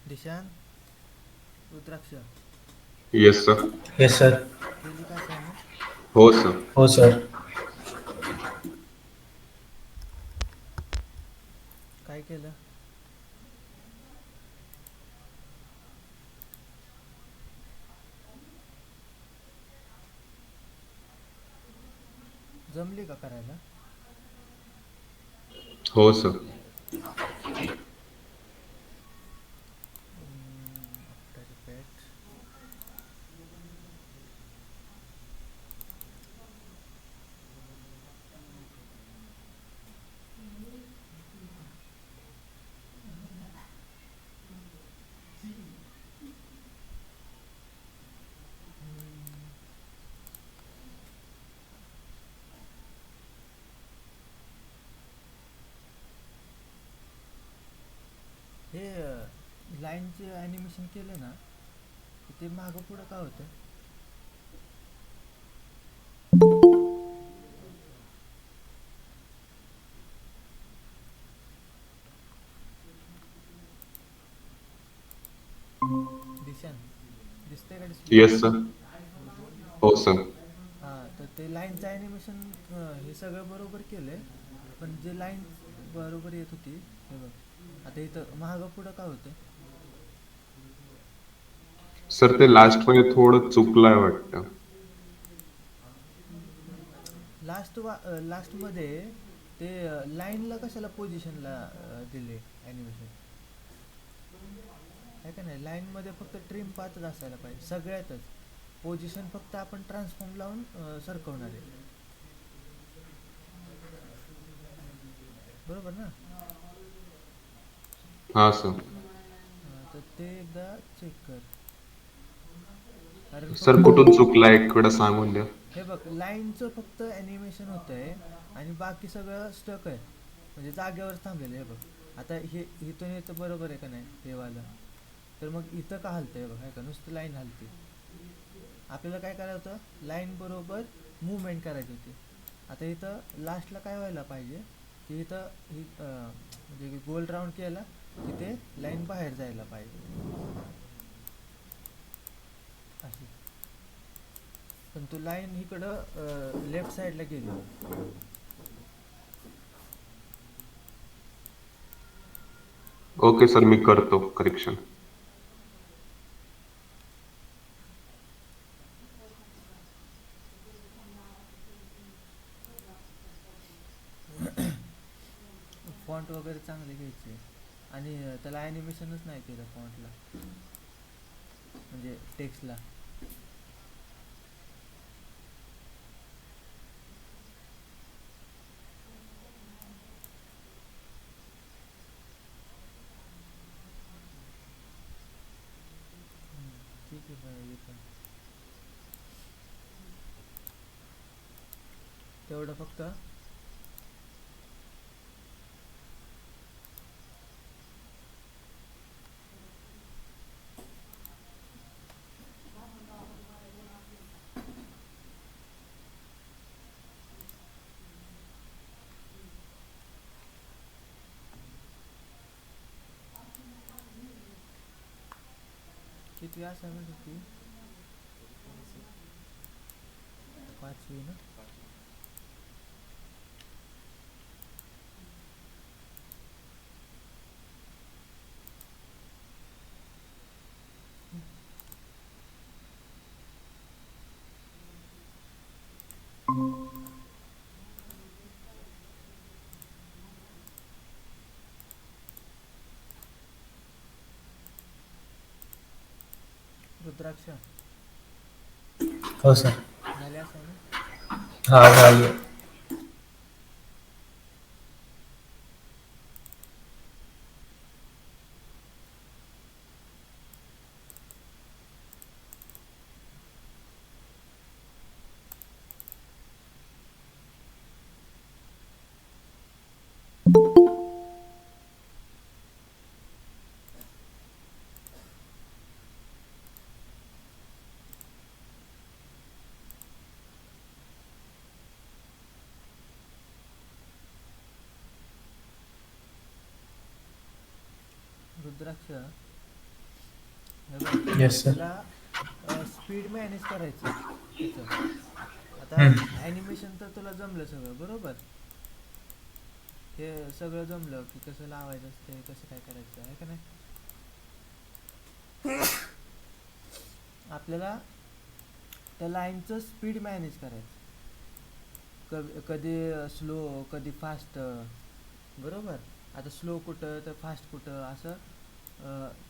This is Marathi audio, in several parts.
दिशान, रुद्राक्ष, येस सर. Yes sir. केली का असाइनमेंट? हो सर. हो सर. काय केलं? जमली का करायला? हो सर. आफ्टर रिपेट. हे लाईनचे ॲनिमेशन केलं ना, ते मागं पुढं का होतं? दिशान, दिसतंय का डिस्प्लेला? Yes sir. हो सर. हां, तर ते लाईनचं ॲनिमेशन हे सगळं बरोबर केलं आहे, पण जे लाईन बरोबर येत होती, हे बघ, आता इथं मागं पुढं का होतं? सर ते लास्ट मध्ये थोडं चुकलंय वाटतं. लास्टमध्ये ते लाईनला कशाला पोझिशनला दिले ॲनिमेशन? आहे का नाही, लाईनमध्ये फक्त ट्रिम पाथच असायला पाहिजे सगळ्यातच. पोझिशन फक्त आपण ट्रान्सफॉर्म लावून सरकवणार आहे, बरोबर ना? हा सर. तर ते एकदा चेक कर, कारण सर फक्त कुठून चुकलाय एक वेळा सांगून द्या. हे बघ, लाईनचं फक्त ॲनिमेशन होतं आहे आणि बाकी सगळं स्टक आहे, म्हणजे जागेवर थांबलेलं आहे. हे बघ, आता हे इथून येतं बरोबर आहे का नाही हे वालं, तर मग इथं का हलतं आहे बघ, आहे का, नुसतं लाईन हलते. आपल्याला काय करायचं होतं, लाईन बरोबर मूवमेंट करायची होती. आता इथं लास्टला काय व्हायला पाहिजे की इथं ही म्हणजे गोल राऊंड केला की ते लाईन बाहेर जायला पाहिजे अशी. पण तू लाईन इकडं लेफ्ट साईडला गेली. ओके सर, मी करतो करेक्शन. फॉन्ट वगैरे चांगले घ्यायचे, आणि त्याला ॲनिमेशनच नाही केलं फॉन्टला, म्हणजे टेक्स्टला. ठीक आहे बरं, येतं तेवढं फक्त. किती असाइनमेंट होती? 5वी ना? रुद्राक्ष, हो सर. झाले असाइनमेंट? हा झाली. रुद्राक्ष, हे बघ येस सर. तुला स्पीड मॅनेज करायचं त्याचं. आता हम्म. ॲनिमेशन तर तुला जमलं सगळं बरोबर. हे सगळं जमलं की कसं लावायचं असते कसं काय करायचं आहे का नाही. आपल्याला त्या लाईनचं स्पीड मॅनेज करायचं. कधी स्लो कधी फास्ट बरोबर. आता स्लो कुठं तर फास्ट कुठं असं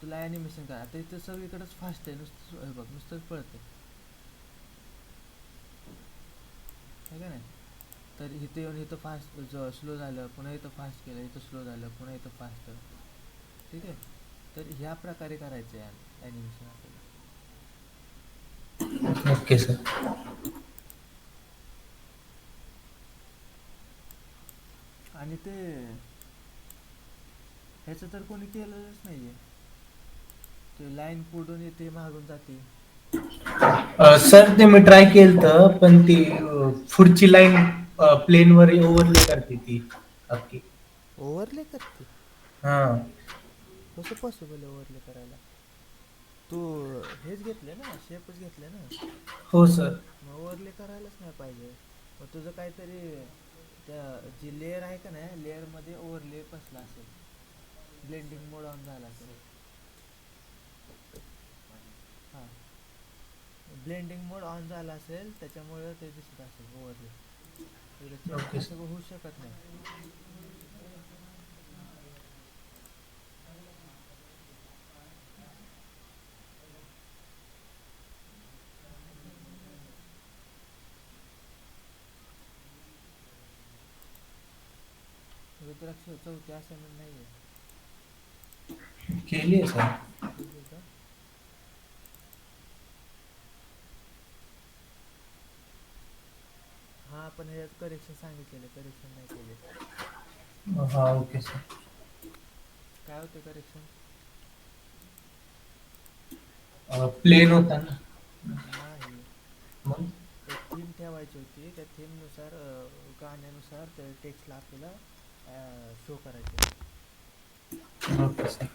तुला ॲनिमेशन करा. आता इथं सगळीकडेच फास्ट आहे नुसतं हे बघ नुसतंच पळतं आहे का नाही. तर इथं येऊन इथं फास्ट स्लो झालं पुन्हा इथं फास्ट केलं इथं स्लो झालं पुन्हा इथं फास्ट. ठीक आहे. तर ह्या प्रकारे करायचं आहे ॲनिमेशन आपल्याला. Okay sir. आणि ते ह्याचं तर कोणी केलेलंच नाही आहे. ते लाईन पुढून येते मागून जाते. सर ते मी ट्राय केलं पण ती पुढची लाईन प्लेनवर ओव्हरले करते ती अख्खी. ओव्हरले करते. हा. कसं पॉसिबल आहे ओव्हरले करायला. तू हेच घेतले ना शेपच घेतले ना. हो सर. मग ओव्हरले करायलाच नाही पाहिजे. मग तुझं काहीतरी त्या जी लेअर आहे का नाही लेअरमध्ये ओव्हरले बसला असेल. ब्लेंडिंग मोड ऑन झाला असेल. हां ब्लेंडिंग मोड ऑन झाला असेल त्याच्यामुळे ते दिसत असेल ओव्हरले. ओके असं सर. होऊ शकत नाही. रुद्राक्ष चौथी असाइनमेंट नाही आहे. केली आहे सर. ठीक आहे का. हां पण ह्यात करेक्शन सांगितलेले करेक्शन नाही केले. हा ओके सर. काय होते करेक्शन. प्लेन होता ना. नाही मग एक थीम ठेवायची होती. त्या थीमनुसार गाण्यानुसार त्या टेक्स्टला आपल्याला शो करायचे. Okay sir.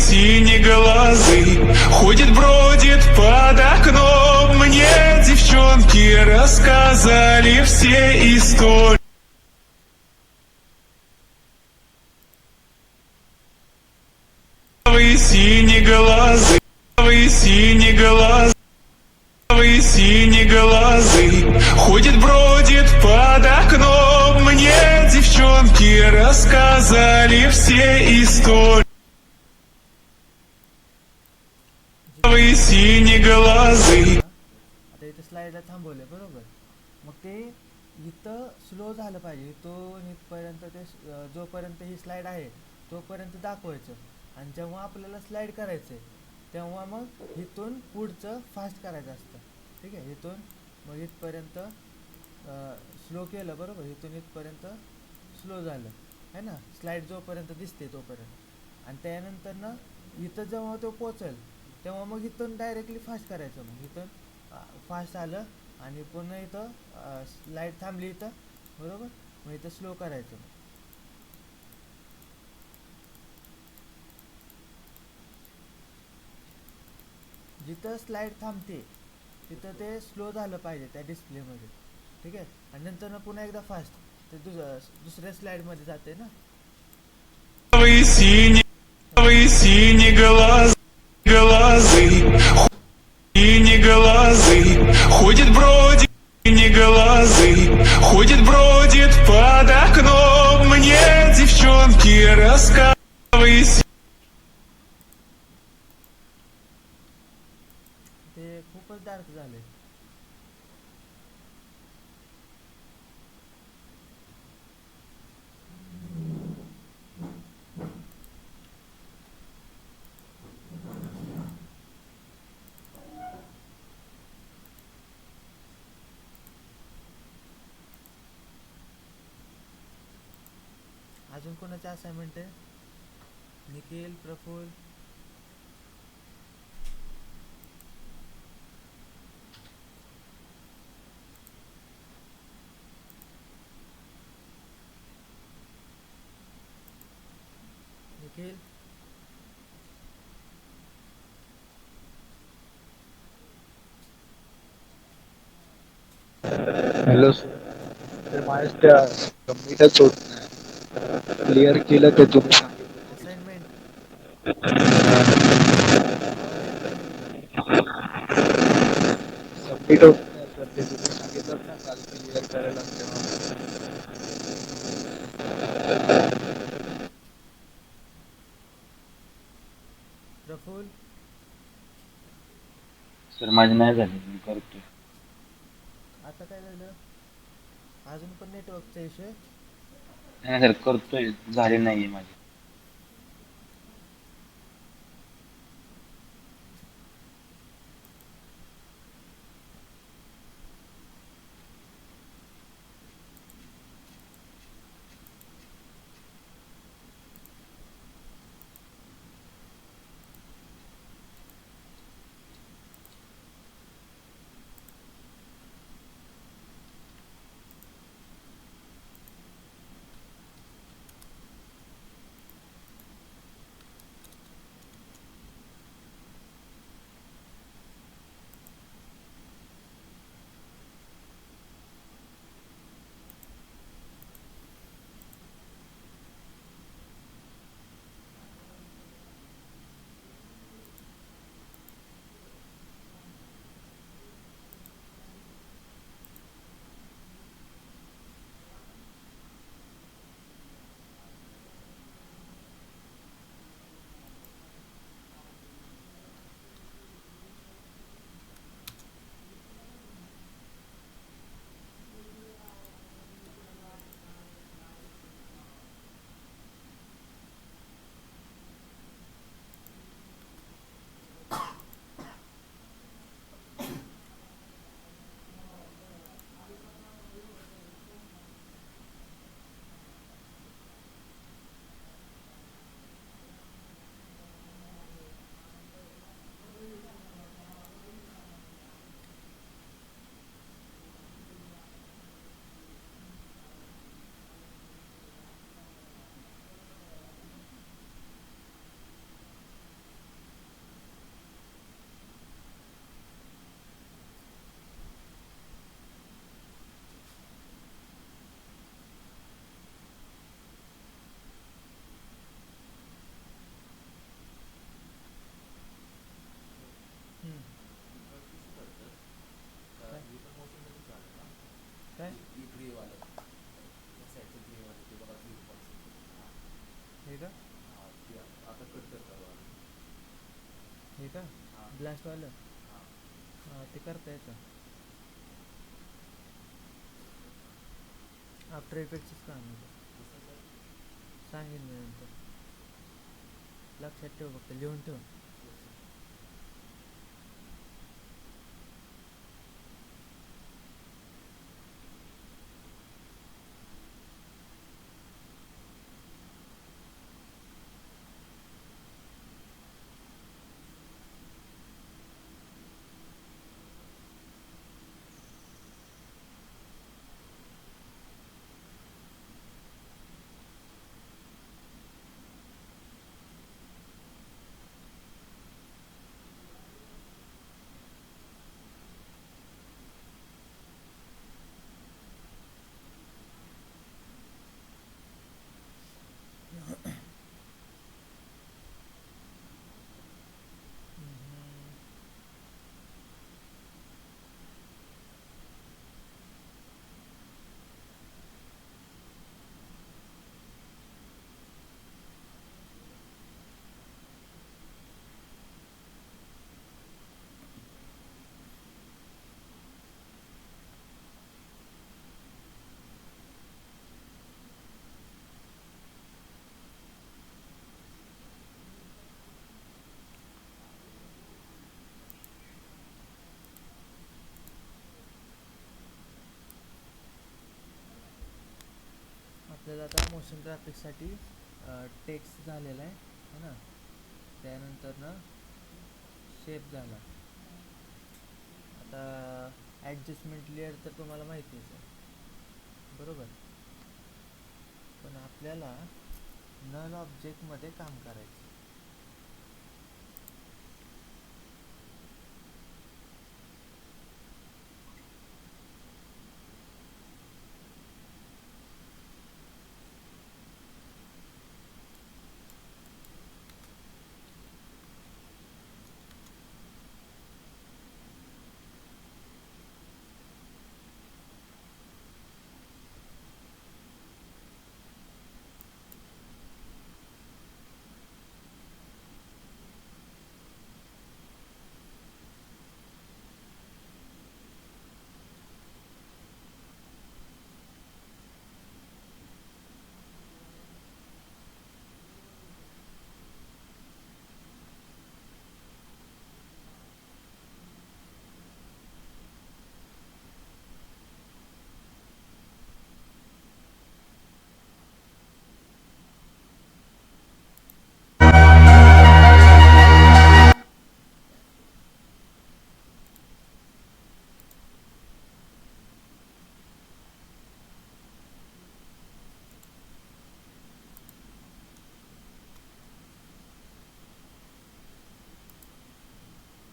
Синеглазый ходит, бродит под окном. Мне девчонки рассказали все истории. Синеглазый, синеглазый, синеглазый ходит, бродит под окном. Мне девчонки рассказали все истории. Синеглазый. आता इथं स्लाइडला थांबवले बरोबर. मग ते इथं स्लो झालं पाहिजे. इथून इथपर्यंत ते जोपर्यंत ही स्लाइड आहे तोपर्यंत दाखवायचं. आणि जेव्हा आपल्याला स्लाइड करायचं आहे तेव्हा मग इथून पुढचं फास्ट करायचं असतं. ठीक आहे. इथून मग इथपर्यंत स्लो केलं बरोबर. इथून इथपर्यंत स्लो झालं आहे ना. स्लाइड जोपर्यंत दिसते तोपर्यंत. आणि त्यानंतर ना इथं जेव्हा तो पोचेल तेव्हा मग इथून डायरेक्टली फास्ट करायचं. मग इथून फास्ट आलं आणि पुन्हा इथं स्लाइड थांबली इथं बरोबर. मग इथं स्लो करायचं. जिथं स्लाइड थांबते तिथं ते स्लो झालं पाहिजे त्या डिस्प्लेमध्ये. ठीक आहे. आणि नंतर ना पुन्हा एकदा फास्ट ते दुसऱ्या स्लाइडमध्ये जाते ना. Синеглазый, синеглазый ходит, бродит. Синеглазый ходит, бродит под окном. Мне девчонки рассказывали. ते खूपच डार्क झाले. अजून कोणाचे असाइनमेंट आहे. निखिल, प्रफुल्ल, निखिल, हॅलो सर माझ्या त्या सबमिटच होत नाही क्लिअर केलं ते तुम्ही सांगितलं असाइनमेंट. आवाज येत नाही आहे तुझा. सबमिट होत नाही सर ते तुम्ही सांगितलं ना काल क्लिअर करायला तेव्हा प्रफुल्ल, सर माझे नाही झाले मी करतोय. आता काय झालं? अजून पण नेटवर्कचा इश्यू आहे. नाही सर करतोय झाले नाहीये माझे. हम्म. काय? हे का? हे का? ब्लास्टवालं? हां ते करता येतं. आफ्टर इफेक्टचंच काम आहे ते. सांगेन मी नंतर. लक्षात ठेव, फक्त लिहून ठेव. आपल्याला आता मोशन ग्राफिक्ससाठी टेक्स्ट झालेला आहे. है ना. त्यानंतर ना शेप झाला. आता ॲडजस्टमेंट लेअर तर तुम्हाला माहितीच आहे, बरोबर. पण आपल्याला नल ऑब्जेक्टमध्ये काम करायचं.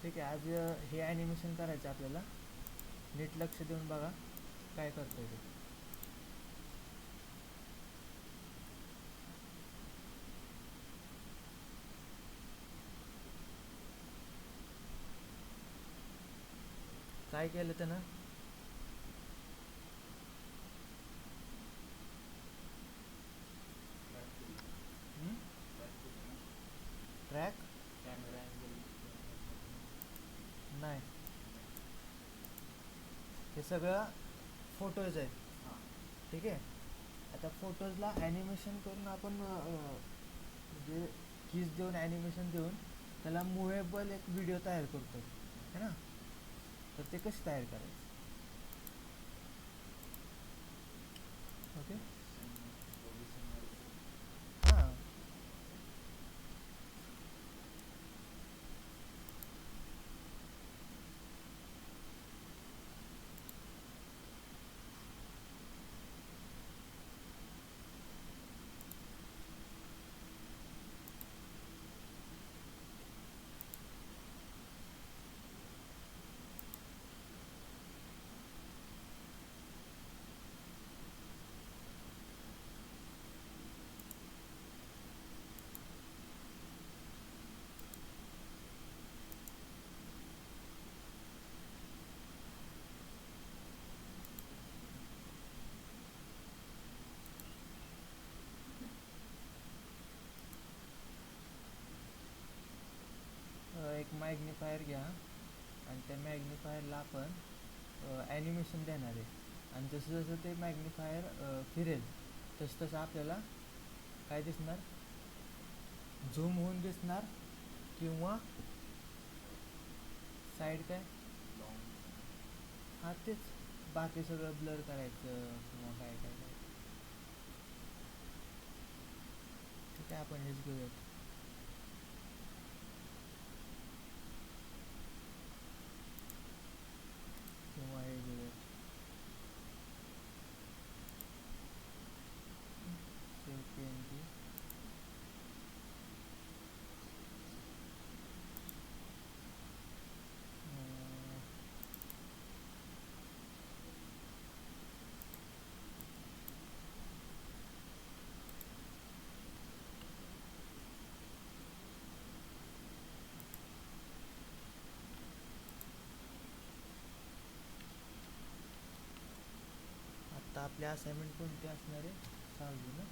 ठीक आहे. आज हे ॲनिमेशन करायचं आपल्याला. नीट लक्ष देऊन बघा काय करतोय ते. काय केलं त्यानं? ट्रॅक नाही, हे सगळं फोटोज आहेत. ठीक आहे. आता फोटोजला ॲनिमेशन करून आपण म्हणजे कीज देऊन ॲनिमेशन देऊन त्याला मुव्हेबल एक व्हिडिओ तयार करतो, है ना. तर ते कसे तयार करायचे? ओके. हां, एक मॅग्निफायर घ्या आणि त्या मॅग्निफायरला आपण ॲनिमेशन देणार आहे. आणि जसं जसं ते मॅग्निफायर फिरेल तसं तसं आपल्याला काय दिसणार? झूम होऊन दिसणार किंवा साईड काय, हां तेच, बाकी सगळं ब्लर करायचं किंवा काय काय काय. ठीक आहे, आपण हेच घेऊयात. किंवा हे घेऊयात. Save PNG. आता आपली असाइनमेंट कोणती असणार आहे? 6वी ना.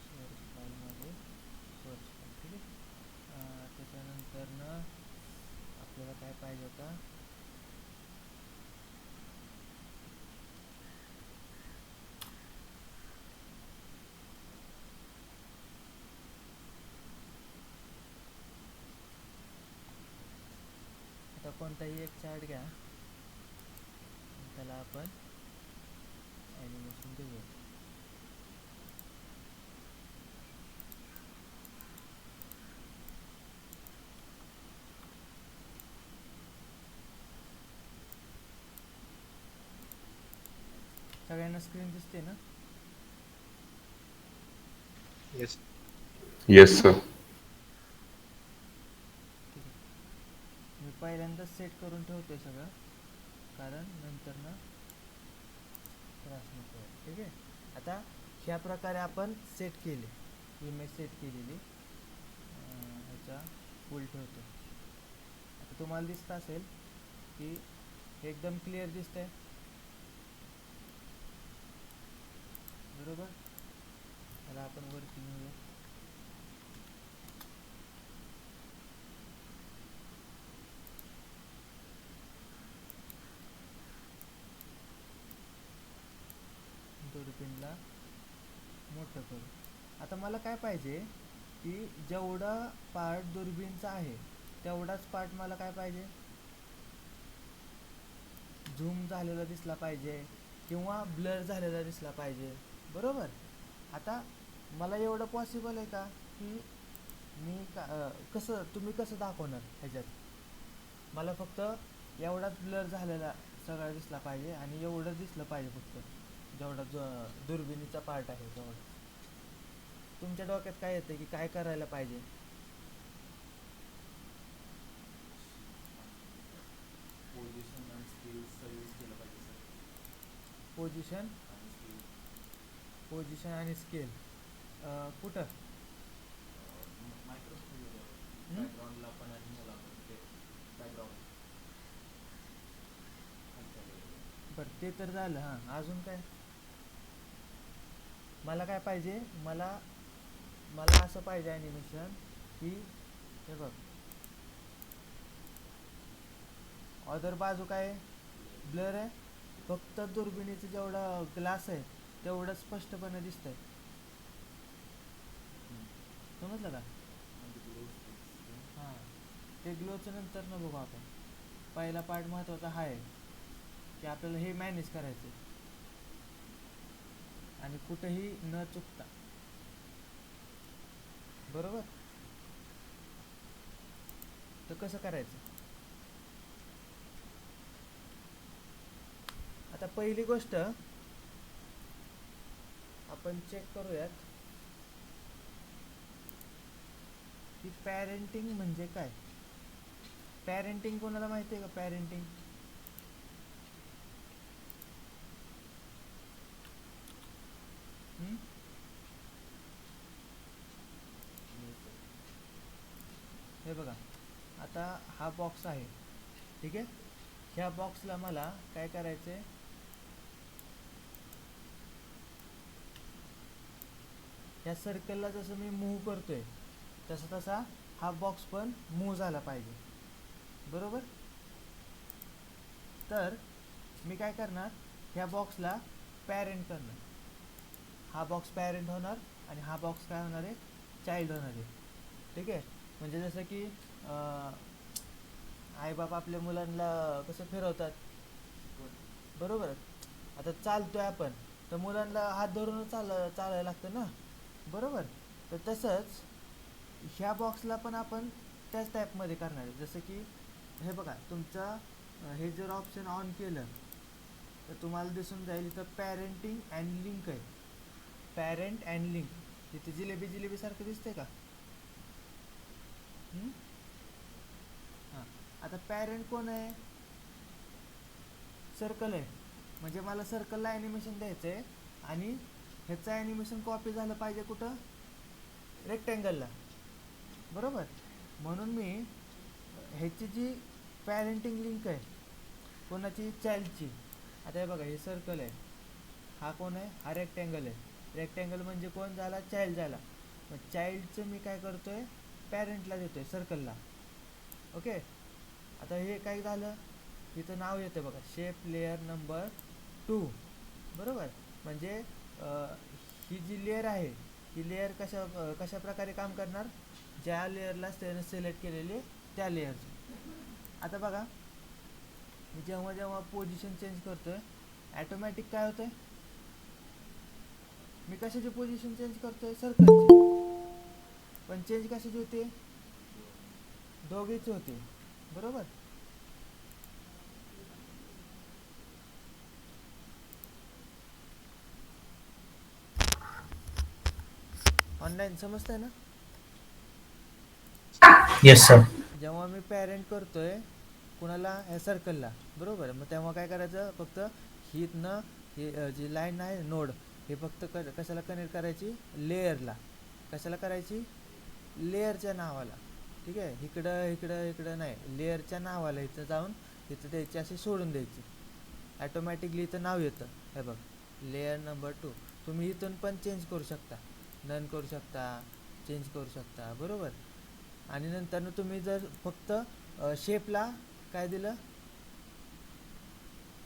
सोर्स फाईलमध्ये सोर्स फाईल. ठीक आहे. त्याच्यानंतर ना आपल्याला काय पाहिजे होता? आता कोणताही एक चार्ट घ्या, त्याला आपण ॲनिमेशन देऊया. सगळ्यांना स्क्रीन दिसते ना? येस. Yes sir. ठीक आहे. मी पहिल्यांदाच सेट करून ठेवतोय सगळं, कारण नंतर ना त्रास नको व्हायला. ठीक आहे. आता ह्या प्रकारे आपण सेट केले, इमेज सेट केलेली. ह्याच्या फुल ठेवतो. आता तुम्हाला दिसत असेल की हे एकदम क्लिअर दिसतंय, बरोबर. त्याला आपण वरती नेऊया. दुर्बीनला मोठं करू. आता मला काय पाहिजे की जेवढा पार्ट दुर्बीनचा आहे तेवढाच पार्ट मला काय पाहिजे, झूम झालेला दिसला पाहिजे किंवा ब्लर झालेला दिसला पाहिजे, बरोबर. आता मला एवढं पॉसिबल आहे का की मी कसं, तुम्ही कसं दाखवणार ह्याच्यात? मला फक्त एवढाच ब्लर झालेला सगळा दिसला पाहिजे आणि एवढं दिसलं पाहिजे फक्त, जेवढा दुर्बिणीचा पार्ट आहे तेवढा. तुमच्या डोक्यात काय येतं की काय करायला पाहिजे? पोझिशन आणि स्केल कुठं? बरं, ते तर झालं. हां, अजून काय? मला काय पाहिजे, मला असं पाहिजे ॲनिमेशन की हे बघ, अदर बाजू काय ब्लर आहे, फक्त दुर्बिणीचं जेवढा ग्लास आहे तेवढं स्पष्टपणे दिसतंय. समजलं का? हां, ते ग्लोचं नंतर न बघू आपण. पहिला पार्ट महत्त्वाचा हा आहे की आपल्याला हे मॅनेज करायचं आणि कुठेही न चुकता, बरोबर. तर कसं करायचं? आता पहिली गोष्ट आपण चेक करूयात की पॅरेंटिंग म्हणजे काय. पॅरेंटिंग कोणाला माहिती आहे का? पॅरेंटिंग हे बघा, आता हा बॉक्स आहे, ठीक आहे. ह्या बॉक्सला मला काय करायचं आहे, ह्या सर्कलला जसं मी मूव्ह करतोय तसा हा बॉक्स पण मूव्ह झाला पाहिजे, बरोबर. तर मी काय करणार, ह्या बॉक्सला पॅरेंट करणार. हा बॉक्स पॅरेंट होणार आणि हा बॉक्स काय होणार आहे, चाइल्ड होणार आहे, ठीक आहे. म्हणजे जसं की आईबाप आपल्या मुलांना कसं फिरवतात, बरोबर. आता चालतोय आपण तर मुलांना हात धरूनच चालायला लागतं ना, बरोबर. तर तसंच ह्या बॉक्सला पण आपण त्याच टाईपमध्ये करणार आहे. जसं की हे बघा, तुमचा हे जर ऑप्शन ऑन केलं तर तुम्हाला दिसून जाईल इथं पॅरेंटिंग अँड लिंक आहे. पॅरेंट अँड लिंक, तिथे जिलेबी सारखं दिसतंय का? हां, आता पॅरेंट कोण आहे? सर्कल आहे. म्हणजे मला सर्कलला ॲनिमेशन द्यायचं आहे आणि ह्याचं ॲनिमेशन कॉपी झालं पाहिजे कुठं, रेक्टँगलला, बरोबर. म्हणून मी ह्याची जी पॅरेंटिंग लिंक आहे कोणाची, चाइल्डची. आता हे बघा, हे सर्कल आहे, हा कोण आहे, हा रेक्टँगल आहे. रेक्टँगल म्हणजे कोण झाला, चाइल्ड झाला. मग चाइल्डचं मी काय करतोय, पॅरेंटला देतोय, सर्कलला. ओके. आता हे काय झालं, इथं नाव येतं बघा, शेप लेअर नंबर 2, बरोबर. म्हणजे ही जी लेअर आहे ही लेअर कशा प्रकारे काम करणार, ज्या लेअरला त्यानं सिलेक्ट केलेली त्या लेअरचं. आता बघा, मी जेव्हा पोझिशन चेंज करतोय ॲटोमॅटिक काय होतंय, मी कशाची पोझिशन चेंज करतोय, सर्कलची. पण चेंज कशाची होते, दोघीची होते, बरोबर. ऑनलाईन समजतंय ना? Yes sir. जेव्हा मी पॅरेंट करतोय कुणाला, ह्या सर्कलला, बरोबर, मग तेव्हा काय करायचं, फक्त हितनं हे जी लाईन आहे नोड, हे फक्त कशाला कनेक्ट करायची, लेअरला. कशाला करायची, लेअरच्या नावाला. ठीक आहे, इकडं इकडं इकडं नाही, लेअरच्या नावाला इथं जाऊन इथं द्यायची, अशी सोडून द्यायची. ॲटोमॅटिकली इथं नाव येतं. हे बघ, लेअर नंबर 2. तुम्ही इथून पण चेंज करू शकता, नन करू शकता, चेंज करू शकता, बरोबर. आणि नंतर तुम्ही जर फक्त शेपला काय दिलं,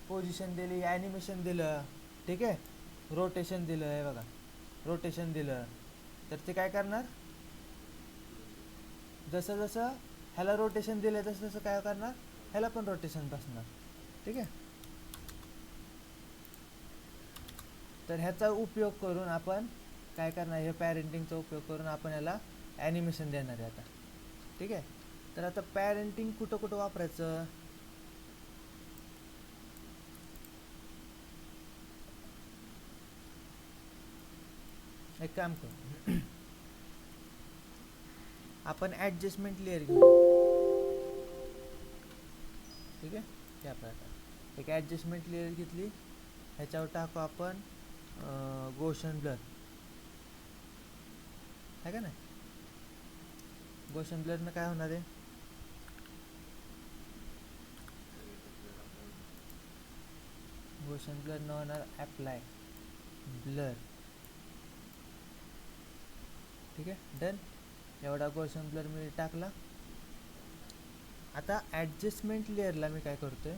पोझिशन दिली, ॲनिमेशन दिलं, ठीक आहे, रोटेशन दिलं, हे बघा रोटेशन दिलं, तर ते काय करणार, जसं जसं ह्याला रोटेशन दिलं तसं तसं काय करणार, ह्याला पण रोटेशन बसणार. ठीक आहे, तर ह्याचा उपयोग करून आपण काय करणार, हे पॅरेंटिंगचा उपयोग करून आपण ह्याला ॲनिमेशन देणार आहे आता. ठीक आहे, तर आता पॅरेंटिंग कुठं कुठं वापरायचं, एक काम करू, आपण ॲडजस्टमेंट लेअर घेऊ. ठीक आहे, त्या प्रकारे एक ॲडजस्टमेंट लेअर घेतली, ह्याच्यावर टाकू आपण गोशन ब्लर, आहे का नाही. गोशन ब्लरनं काय होणार आहे, गोशन ब्लर न होणार ॲप्लाय ब्लर. ठीक आहे, डन. एवढा गोशन ब्लर मी टाकला. आता ॲडजस्टमेंट लेअरला मी काय करतोय,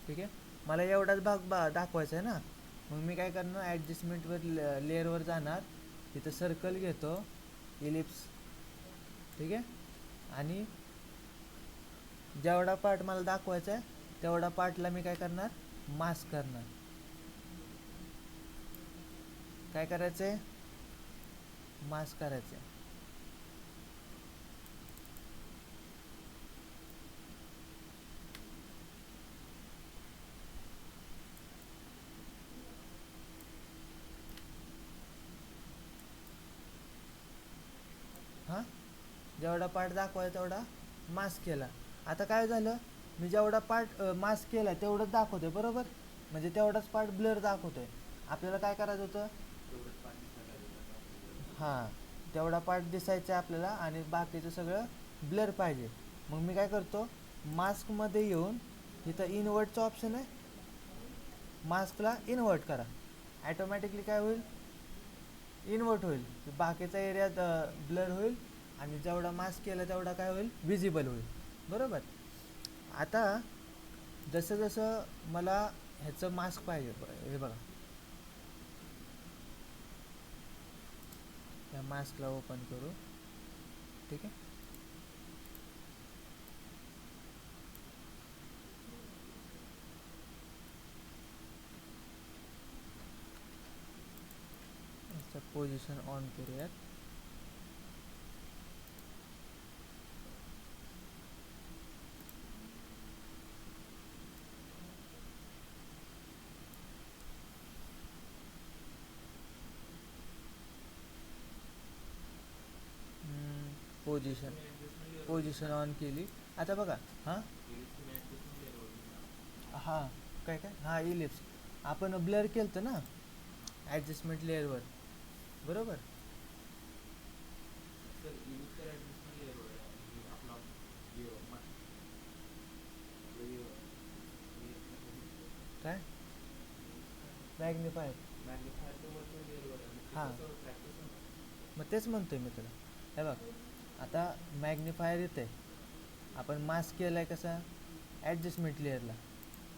ठीक आहे, मला एवढाच भाग दाखवायचा आहे ना, मग मी काय करणार, ॲडजस्टमेंटवर लेअरवर जाणार, तिथं सर्कल घेतो, इलिप्स, ठीक आहे, आणि जेवढा पार्ट मला दाखवायचा आहे तेवढा पार्टला मी काय करणार, मास्क करणार. काय करायचं आहे, मास्क करायचं आहे. हां, जेवढा पार्ट दाखवायचा तेवढा मास्क केला. आता काय झालं, मी जेवढा पार्ट मास्क केला तेवढंच दाखवतोय, बरोबर, म्हणजे तेवढाच पार्ट ब्लर दाखवतोय. आपल्याला काय करायचं होतं, हां, तेवढा पार्ट दिसायचा आपल्याला आणि बाकीचं सगळं ब्लर पाहिजे. मग मी काय करतो, मास्कमध्ये येऊन इथं इन्व्हर्टचं ऑप्शन आहे, मास्कला इन्व्हर्ट करा, ॲटोमॅटिकली काय होईल, इन्व्हर्ट होईल, बाकीचा एरिया ब्लर होईल आणि जेवढा मास्क केला तेवढा काय होईल, विजिबल होईल, बरोबर. आता जसं जसं मला ह्याचं मास्क पाहिजे, हे बघा, या मास्कला ओपन करू. ठीक आहे, याचं पोझिशन ऑन करूयात. पोझिशन ऑन केली. आता बघा, हां हां, काय काय, हां, इलिप्स आपण ब्लर केलं ना ॲडजस्टमेंट लेअरवर, बरोबर. काय मॅग्निफायर, हां, मग तेच म्हणतोय मी तुला. हे बघ, आता मॅग्निफायर येते, आपण मास्क केला आहे कसा, ॲडजस्टमेंट लेअरला,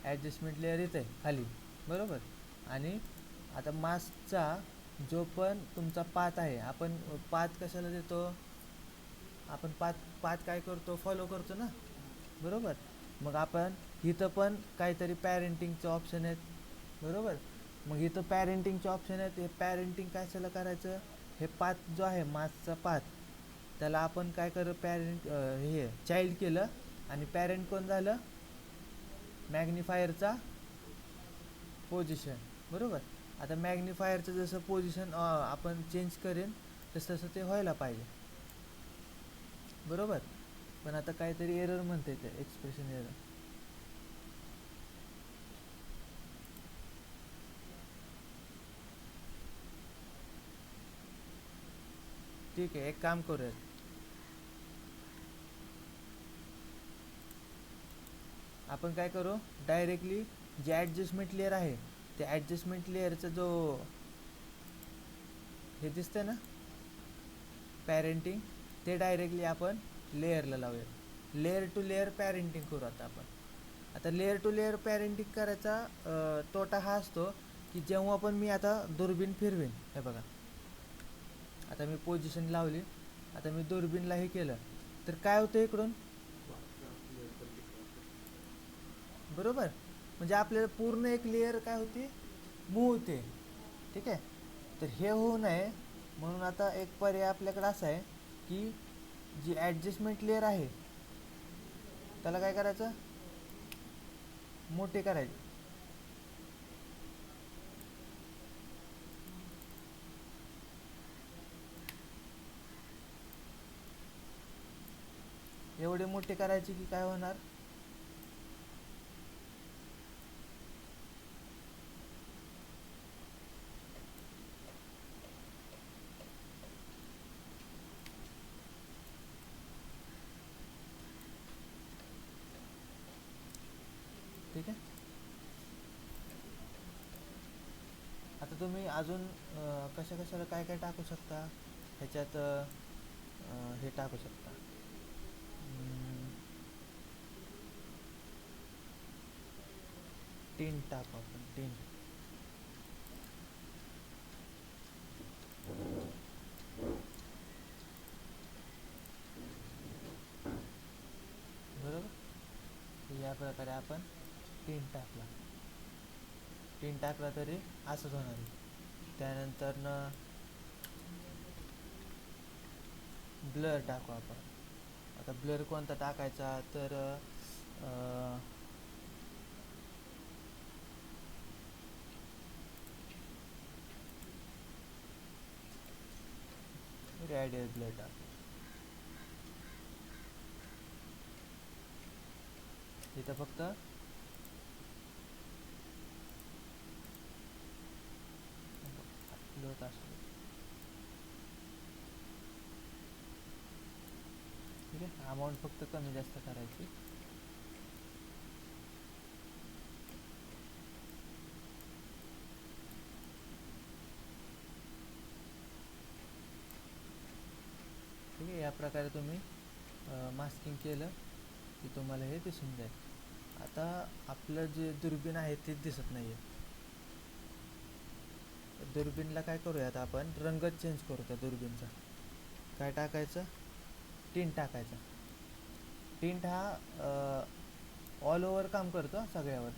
ॲडजस्टमेंट लेअर येते खाली, बरोबर. आणि आता मास्कचा जो पण तुमचा पाथ आहे, आपण पाथ कशाला देतो, आपण पाथ काय करतो, फॉलो करतो ना, बरोबर. मग आपण इथं पण काहीतरी पॅरेंटिंगचे ऑप्शन आहेत, बरोबर. मग इथं पॅरेंटिंगचे ऑप्शन आहेत, हे पॅरेंटिंग कशाला करायचं, हे पाथ जो आहे मास्कचा पाथ, त्याला आपण काय करू, पॅरेंट हे चाइल्ड केलं आणि पॅरेंट कोण झालं, मॅग्निफायरचा पोझिशन, बरोबर. आता मॅग्निफायरचं जसं पोझिशन आपण चेंज करेन तसं तसं ते व्हायला पाहिजे, बरोबर. पण आता काहीतरी एरर म्हणते ते, एक्सप्रेशन एरर. ठीक आहे, एक काम करूयात. आपण काय करू, डायरेक्टली जे ॲडजस्टमेंट लेअर आहे ते ॲडजस्टमेंट लेअरचा जो हे दिसतंय ना पॅरेंटिंग, ते डायरेक्टली आपण लेअरला लावूया. लेअर टू लेअर पॅरेंटिंग करू आता आपण. आता लेअर टू लेअर पॅरेंटिंग करायचा तोटा हा असतो की जेव्हा पण मी आता दुर्बीण फिरवेन, हे बघा आता मी पोझिशन लावली, आता मी दुर्बीणला हे केलं तर काय होतं इकडून, बरोबर. म्हणजे आपल्याला पूर्ण एक लेअर काय होती, मूव होते. ठीक आहे, तर हे होऊ नये म्हणून आता एक पर्याय आपल्याकडे असा आहे की जी ॲडजस्टमेंट लेअर आहे त्याला काय करायचं, मोठे करायचे. एवढे मोठे करायचे की काय होणार, ठीक आहे. आता तुम्ही अजून कशा कशाला काय काय टाकू शकता ह्याच्यात, हे टाकू शकता, टिन टाकू आपण, टिन. बरोबर, या प्रकारे आपण टिन टाकला. टिन टाकला तरी असंच होणार आहे. त्यानंतर ब्लर टाकू आपण. आता ब्लर कोणता टाकायचा तर रेडियल ब्लर टाकू. इथं फक्त लोट असतो. ठीक आहे, अमाऊंट फक्त कमी जास्त करायची. ठीक आहे, या प्रकारे तुम्ही मास्किंग केलं की तुम्हाला हे दिसून जाईल. आता आपलं जे दुर्बीण आहे ते दिसत नाही आहे. दुर्बीणला काय करूया, आता आपण रंगच चेंज करू त्या दुर्बीणचा. काय टाकायचं, टिंट टाकायचा. टिंट हा ऑल ओव्हर काम करतो सगळ्यावर,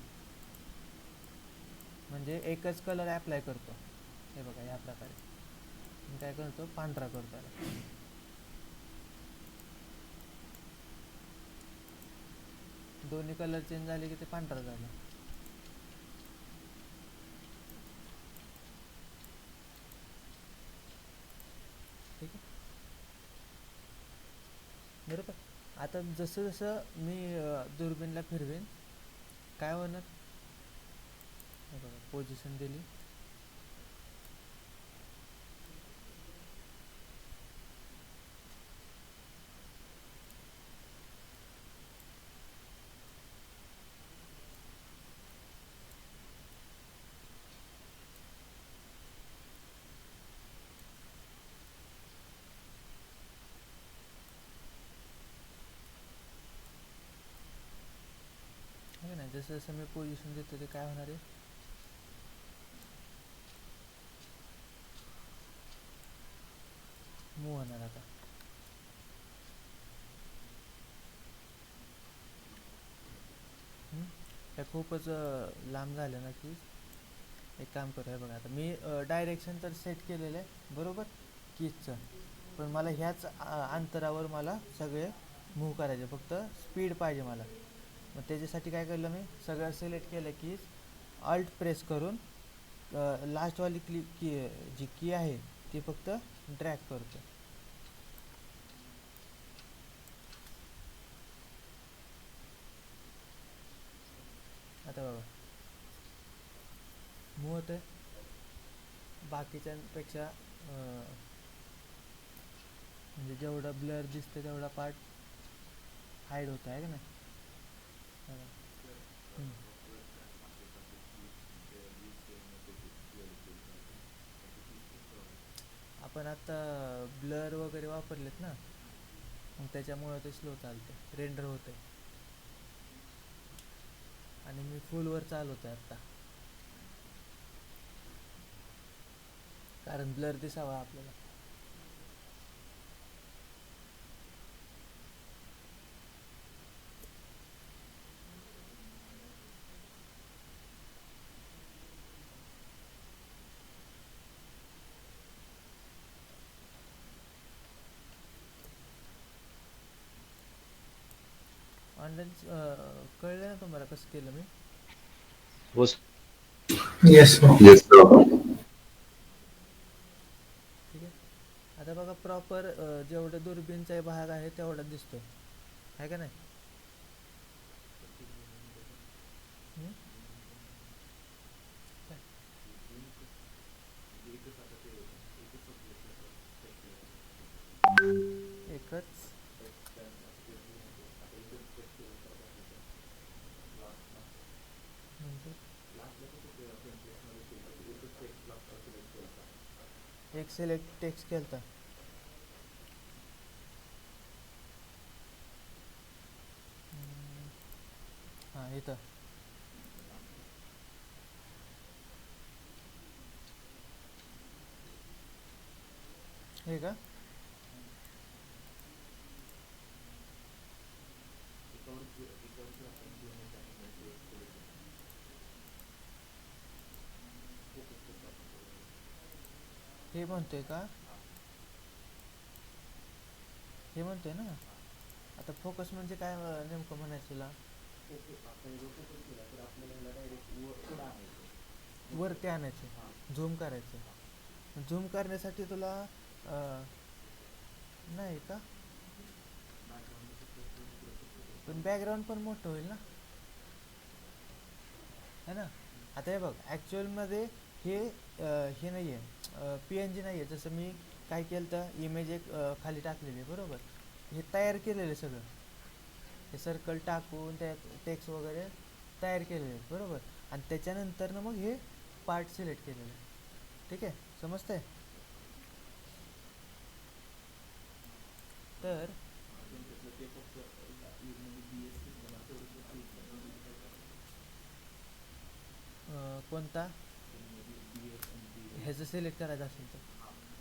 म्हणजे एकच कलर ॲप्लाय करतो. हे बघा या प्रकारे मी काय करतो, पांढरा करतो त्याला. दोन्ही कलर चेंज झाले की ते पांढरा झालं. ठीक आहे, बरोबर. आता जसं जसं मी दुर्बीणला फिरवेन काय होणार, हे बघा पोझिशन दिली, आहे ना. जसं जसं मी पोझिशन देतो ते काय होणार आहे, मूव होणार. आता हे खूपच लांब झालं ना की एक काम करू. हे बघा आता मी डायरेक्शन तर सेट केलेलं आहे, बरोबर, कीजचं. पण मला ह्याच अंतरावर मला सगळे मूव्ह करायचे, फक्त स्पीड पाहिजे मला. मग त्याच्यासाठी काय केलं मी, सगळं सिलेक्ट केलं की अल्ट प्रेस करून लास्टवाली की जी की आहे ती फक्त ड्रॅग करतो. आता बघा मूव होतं बाकीच्यांपेक्षा, म्हणजे जेवढा ब्लर दिसतं तेवढा पार्ट हाईड होत आहे का नाही. हम्म. आपण आता ब्लर वगैरे वापरलेत ना, मग त्याच्यामुळे ते स्लो चालतं, रेंडर होतं. आणि मी फुलवर चालवतोय आता, कारण ब्लर दिसावा आपल्याला. ऑनलाईन कळलं ना तुम्हाला कसं केलं मी. हो येस सर. Yes sir. ठीक आहे. आता बघा प्रॉपर जेवढं दुर्बीनचा भाग आहे तेवढा दिसतोय आहे का नाही. हम्म? काय? एकच म्हणजे एक सिलेक्ट टेक्स्ट केलता. हां इथं हे का. हे म्हणतोय का, हे म्हणतोय ना. आता फोकस म्हणजे काय नेमकं म्हणायचं तुला. वरती आणायचं, झूम करायचं. झूम करण्यासाठी तुला नाही का, पण बॅकग्राऊंड पण मोठं होईल ना, है ना. आता हे बघ ॲक्च्युअलमध्ये हे नाही आहे, PNG नाही आहे. जसं मी काय केलं तर इमेज एक खाली टाकलेली आहे बरोबर, हे तयार केलेलं आहे सगळं. हे सर्कल टाकून त्यात टेक्स्ट वगैरे तयार केलेले आहेत बरोबर, आणि त्याच्यानंतर ना मग हे पार्ट सिलेक्ट केलेलं आहे. ठीक आहे, समजतंय. तर कोणता ह्याचं सिलेक्ट करायचं असेल तर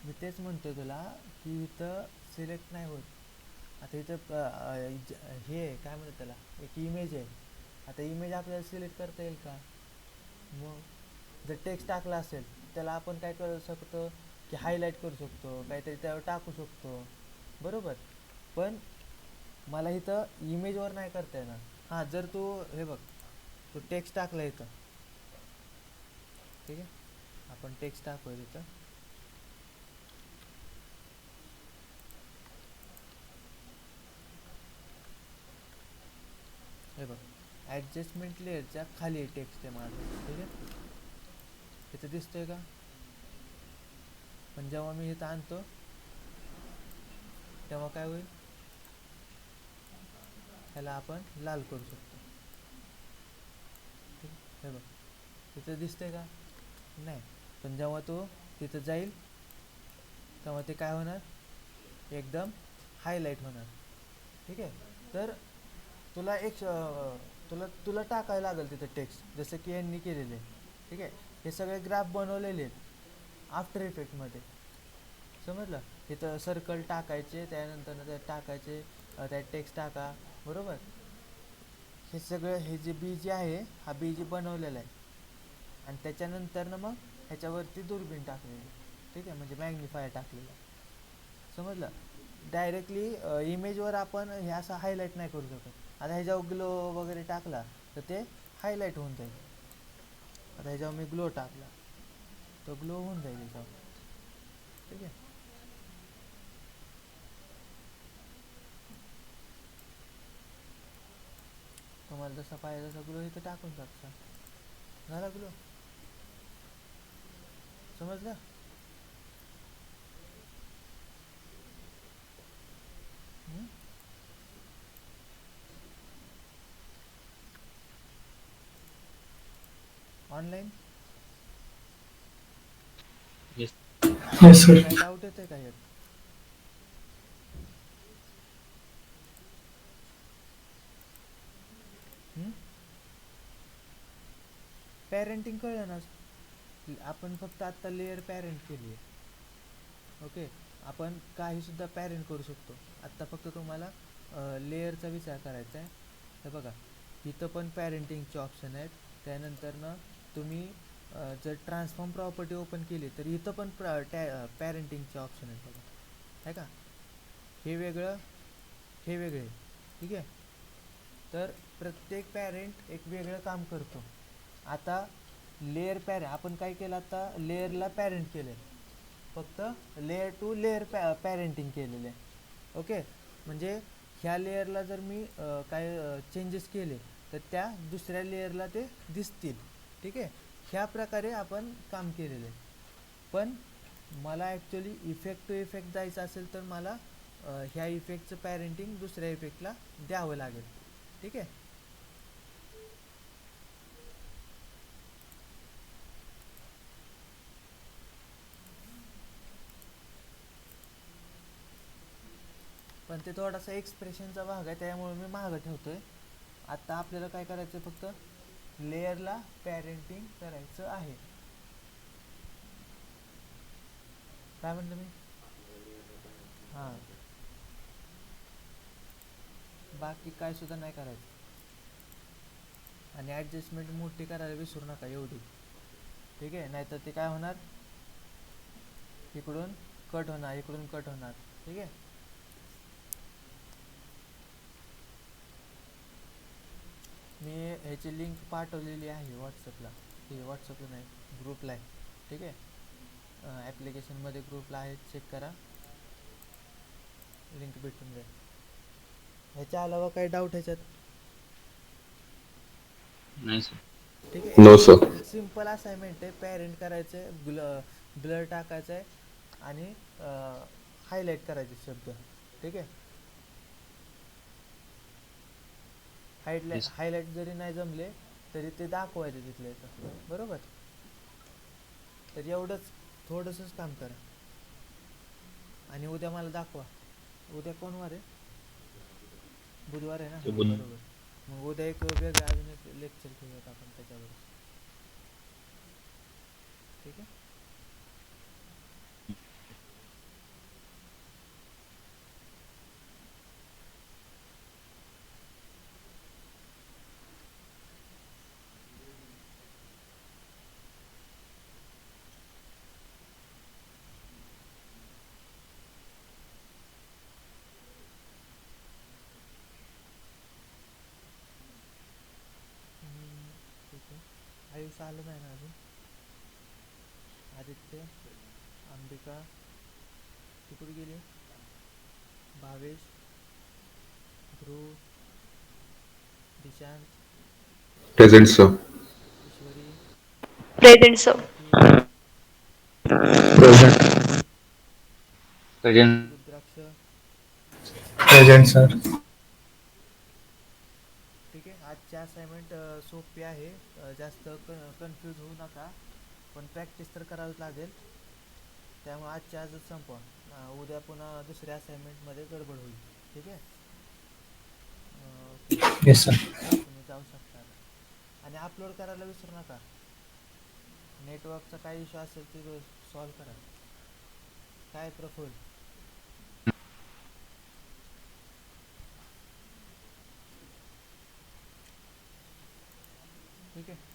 मी तेच म्हणतोय तुला की इथं सिलेक्ट नाही होत. आता इथं हे काय म्हणतात त्याला, एक इमेज आहे. आता इमेज आपल्याला सिलेक्ट करता येईल का. मग जर टेक्स्ट टाकला असेल त्याला आपण काय करू शकतो की हायलाईट करू शकतो, काहीतरी त्यावर टाकू शकतो बरोबर. पण मला इथं इमेजवर नाही करता येणार. हां जर तू हे बघ तू टेक्स्ट टाकला इथं, ठीक आहे, आपण टेक्स्ट टाकूया तिथं. हे बघ ॲडजस्टमेंट लेअरच्या खाली टेक्स्ट आहे माझं, ठीक आहे, इथं दिसतोय का. पण जेव्हा मी इथं आणतो तेव्हा काय होईल, ह्याला आपण लाल करू शकतो. ठीक आहे, हे बघ तिथं दिसतंय का नाही. पण जेव्हा तो तिथं जाईल तेव्हा ते काय होणार, एकदम हायलाईट होणार. ठीक आहे. तर तुला एक तुला टाकायला लागेल तिथं टेक्स्ट, जसं की यांनी केलेले आहे. ठीक आहे, हे सगळे ग्राफ बनवलेले आहेत आफ्टर इफेक्टमध्ये, समजलं. इथं सर्कल टाकायचे, त्यानंतर त्यात टाकायचे, त्यात टेक्स्ट टाका बरोबर. हे सगळं हे जे BG आहे हा BG बनवलेला आहे, आणि त्याच्यानंतर ना मग ह्याच्यावरती दुर्बीण टाकलेली. ठीक आहे, म्हणजे मॅग्निफायर टाकलेला, समजलं. डायरेक्टली इमेजवर आपण हे असं हायलाईट नाही करू शकत. आता ह्याच्यावर ग्लो वगैरे टाकला तर ते हायलाईट होऊन जाईल. आता ह्याच्यावर मी ग्लो टाकला तो ग्लो होऊन जाईल ह्याच्यावर. ठीक आहे. तुम्हाला जसा पाहिजे तसा ग्लो इथं टाकून टाकता. झाला ग्लो. समजलं. Online yes sir. काही डाऊट येते का यात? पॅरेंटिंग कळलं ना. आपण फक्त आता लेअर पॅरेंट केली आहे. ओके. आपण काही सुद्धा पॅरेंट करू शकतो. आत्ता फक्त तुम्हाला लेअरचा विचार करायचा आहे. तर बघा इथं पण पॅरेंटिंगचे ऑप्शन आहेत. त्यानंतर ना तुम्ही जर ट्रान्सफॉर्म प्रॉपर्टी ओपन केली तर इथं पण पॅरेंटिंगचे ऑप्शन आहेत बघा. आहे का. हे वेगळं हे वेगळे. ठीक आहे. तर प्रत्येक पॅरेंट एक वेगळं काम करतो. आता लेअर आपण काय केलं, आता लेअरला पॅरेंट केलं आहे. फक्त लेअर टू लेअर पॅरेंटिंग केलेलं आहे. ओके. म्हणजे ह्या लेअरला जर मी काय चेंजेस केले तर त्या दुसऱ्या लेअरला ते दिसतील. ठीक आहे. ह्या प्रकारे आपण काम केलेलं आहे. पण मला ॲक्च्युली इफेक्ट टू इफेक्ट जायचं असेल तर मला ह्या इफेक्टचं पॅरेंटिंग दुसऱ्या इफेक्टला द्यावं लागेल. ठीक आहे. पण ते थोडासा एक्सप्रेशनचा भाग आहे त्यामुळे मी मागं ठेवतोय. आता आपल्याला काय करायचं, फक्त लेअरला पॅरेंटिंग करायचं आहे. काय म्हणलं मी. हां, बाकी काय सुद्धा नाही करायचं. आणि ॲडजस्टमेंट मोठी करायला विसरू नका एवढी. ठीक आहे. नाहीतर ते काय होणार, इकडून कट होणार इकडून कट होणार. ठीक आहे. मी ह्याची लिंक पाठवलेली आहे व्हॉट्सअपला. हे व्हॉट्सअपला नाही, ग्रुपला आहे. ठीक आहे. ॲप्लिकेशनमध्ये ग्रुपला आहे, चेक करा, लिंक भेटून जाईल. ह्याच्या अलावा काही डाऊट ह्याच्यात. नाही सर. ठीक आहे. No sir. एक सिम्पल असाइनमेंट आहे. पॅरेंट करायचं आहे, ब्लर टाकायचं आहे आणि हायलाईट करायचे शब्द. ठीक आहे. हायलाईट जरी नाही जमले तरी ते दाखवायचे तिथल्या इथं. बरोबर. तर एवढंच थोडंसंच काम करा. आणि उद्या मला दाखवा. उद्या कोण वार आहे, बुधवार आहे ना. बरोबर. मग उद्या एक वेगळं अजून एक लेक्चर घेऊयात आपण त्याच्यावर. ठीक आहे. ठीक आहे. आयुष आलं नाही ना अजून. आदित्य, अंबिका ती कुठे गेली, Bhavesh, Dhruv, Dishant, present sir. Ishwari, present sir. Nikhil, present. Present. Rudraksh. Present sir. ठीक आहे. आजची असाइनमेंट सोपी आहे. जास्त कन्फ्यूज होऊ नका. पण प्रॅक्टिस तर करावंच लागेल. त्यामुळे आजच्या आजच संपवा. उद्या पुन्हा दुसऱ्या असाइनमेंटमध्ये गडबड होईल. ठीक आहे. Yes sir. तुम्ही जाऊ शकता. आणि अपलोड करायला विसरू नका. नेटवर्कचा काय इश्यू असेल ते सॉल्व करा. काय प्रफुल. ठीक आहे.